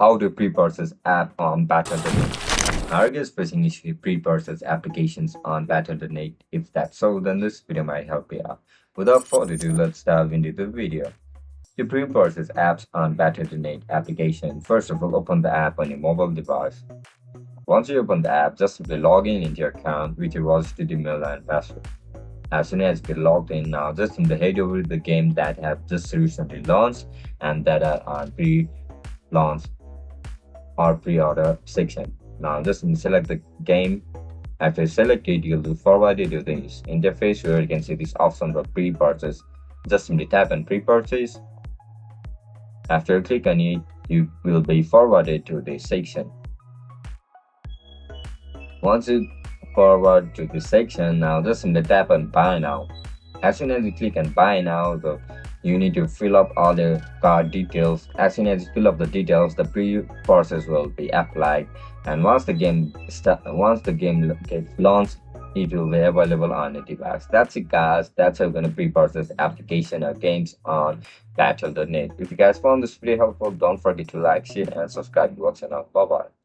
how to pre-process app on Battle.net. Are you facing issue with pre-process applications on Battle.net? If that's so, then this video might help you out. Without further ado, let's dive into the video. To pre-process apps on Battle.net application, first of all, open the app on your mobile device. Once you open the app, just simply log in into your account with your registered email and password. As soon as you get logged in now, just simply head over to the game that have just recently launched and that are on pre-launch or pre-order section. Now just select the game. After you select it, you'll be forwarded to this interface where you can see this option for pre-purchase. Just simply tap on pre-purchase. After you click on it, you will be forwarded to this section. Once you forward to this section, now just simply tap on buy now. As soon as you click on buy now, you need to fill up all the card details. As soon as you fill up the details, the pre-process will be applied, and once the game gets launched, it will be available on your device. That's it, guys. That's how you're gonna pre-process application or games on Battle.net. If you guys found this video helpful, don't forget to like, share, and subscribe to our channel. Bye bye.